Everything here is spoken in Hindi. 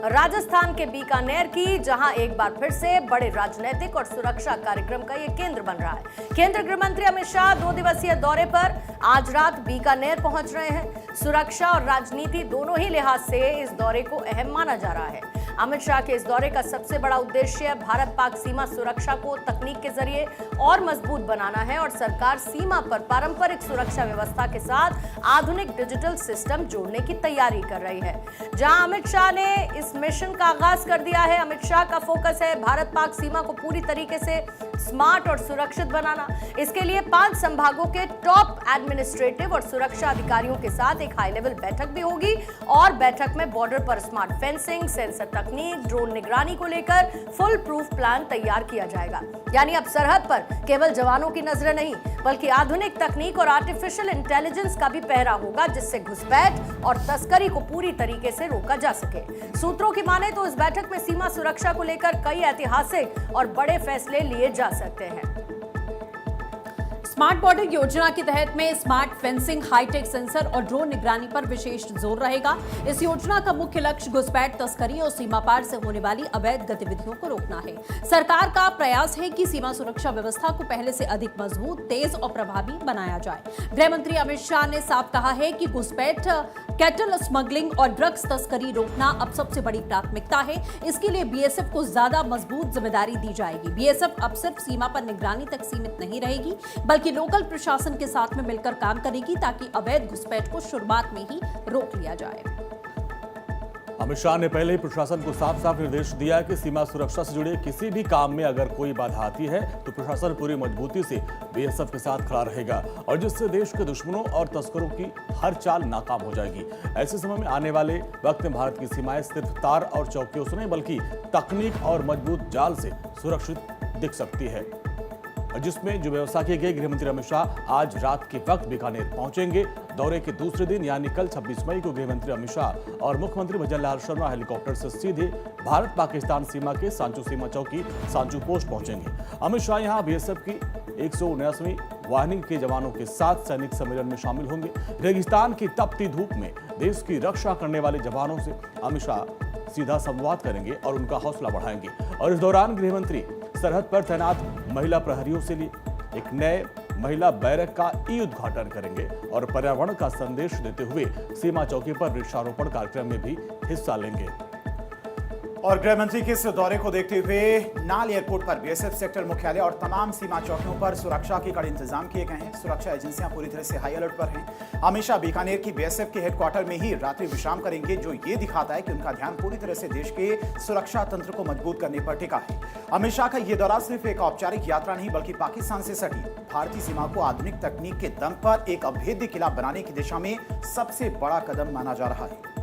राजस्थान के बीकानेर की, जहां एक बार फिर से बड़े राजनीतिक और सुरक्षा कार्यक्रम का यह केंद्र बन रहा है। केंद्रीय गृह मंत्री अमित शाह 2 दिवसीय दौरे पर आज रात बीकानेर पहुंच रहे हैं। सुरक्षा और राजनीति दोनों ही लिहाज से इस दौरे को अहम माना जा रहा है। अमित शाह के इस दौरे का सबसे बड़ा उद्देश्य भारत पाक सीमा सुरक्षा को तकनीक के जरिए और मजबूत बनाना है और सरकार सीमा पर पारंपरिक सुरक्षा व्यवस्था के साथ आधुनिक डिजिटल सिस्टम जोड़ने की तैयारी कर रही है। जहां अमित शाह ने इस मिशन का आगाज कर दिया है। अमित शाह का फोकस है भारत पाक सीमा को पूरी तरीके से स्मार्ट और सुरक्षित बनाना। इसके लिए 5 संभागों के टॉप एडमिनिस्ट्रेटिव और सुरक्षा अधिकारियों के साथ एक हाई लेवल बैठक भी होगी और बैठक में बॉर्डर पर स्मार्ट फेंसिंग, सेंसर तकनीक, ड्रोन निगरानी को लेकर फुल प्रूफ प्लान तैयार किया जाएगा। यानी अब सरहद पर केवल जवानों की नजरें नहीं, बल्कि आधुनिक तकनीक और आर्टिफिशियल इंटेलिजेंस का भी पहरा होगा, जिससे घुसपैठ और तस्करी को पूरी तरीके से रोका जा सके। सूत्रों की माने तो इस बैठक में सीमा सुरक्षा को लेकर कई ऐतिहासिक और बड़े फैसले लिए जा सकते हैं। स्मार्ट बॉर्डर योजना के तहत में स्मार्ट फेंसिंग, हाईटेक सेंसर और ड्रोन निगरानी पर विशेष जोर रहेगा। इस योजना का मुख्य लक्ष्य घुसपैठ, तस्करी और सीमा पार से होने वाली अवैध गतिविधियों को रोकना है। सरकार का प्रयास है कि सीमा सुरक्षा व्यवस्था को पहले से अधिक मजबूत, तेज और प्रभावी बनाया जाए। गृह मंत्री अमित शाह ने साफ कहा है कि घुसपैठ, कैटल स्मगलिंग और ड्रग्स तस्करी रोकना अब सबसे बड़ी प्राथमिकता है। इसके लिए बीएसएफ को ज्यादा मजबूत जिम्मेदारी दी जाएगी। बीएसएफ अब सिर्फ सीमा पर निगरानी तक सीमित नहीं रहेगी, बल्कि लोकल प्रशासन के साथ में मिलकर काम करेगी ताकि अवैध घुसपैठ को शुरुआत में ही रोक लिया जाए। अमित शाह ने पहले ही प्रशासन को साफ साफ निर्देश दिया कि सीमा सुरक्षा से जुड़े किसी भी काम में अगर कोई बाधा आती है तो प्रशासन पूरी मजबूती से बीएसएफ के साथ खड़ा रहेगा और जिससे देश के दुश्मनों और तस्करों की हर चाल नाकाम हो जाएगी। ऐसे समय में आने वाले वक्त में भारत की सीमाएं सिर्फ तार और चौकियों से नहीं, बल्कि तकनीक और मजबूत जाल से सुरक्षित दिख सकती है, जिसमें जो व्यवस्था की गई। गृहमंत्री अमित शाह आज रात के वक्त बीकानेर पहुंचेंगे। दौरे के दूसरे दिन यानी कल 26 मई को गृहमंत्री अमित शाह और मुख्यमंत्री भजन लाल शर्मा हेलीकॉप्टर से सीधे भारत पाकिस्तान सीमा के सांचू सीमा चौकी सांचू पोस्ट पहुंचेंगे। अमित शाह यहां बीएसएफ की 179वीं वाहिनी के जवानों के साथ सैनिक सम्मेलन में शामिल होंगे। रेगिस्तान की तपती धूप में देश की रक्षा करने वाले जवानों से अमित शाह सीधा संवाद करेंगे और उनका हौसला बढ़ाएंगे। और इस दौरान गृहमंत्री सरहद पर तैनात महिला प्रहरियों से लिए एक नए महिला बैरक का उद्घाटन करेंगे और पर्यावरण का संदेश देते हुए सीमा चौकी पर वृक्षारोपण कार्यक्रम में भी हिस्सा लेंगे। और गृह मंत्री के इस दौरे को देखते हुए नाल एयरपोर्ट पर बीएसएफ सेक्टर मुख्यालय और तमाम सीमा चौकियों पर सुरक्षा के कड़े इंतजाम किए गए हैं। सुरक्षा एजेंसियां पूरी तरह से हाई अलर्ट पर हैं। अमित शाह बीकानेर की बीएसएफ के हेडक्वार्टर में ही रात्रि विश्राम करेंगे, जो ये दिखाता है कि उनका ध्यान पूरी तरह से देश के सुरक्षा तंत्र को मजबूत करने पर टिका है। अमित शाह का यह दौरा सिर्फ एक औपचारिक यात्रा नहीं, बल्कि पाकिस्तान से सटी भारतीय सीमा को आधुनिक तकनीक के दम पर एक अभेद्य किला बनाने की दिशा में सबसे बड़ा कदम माना जा रहा है।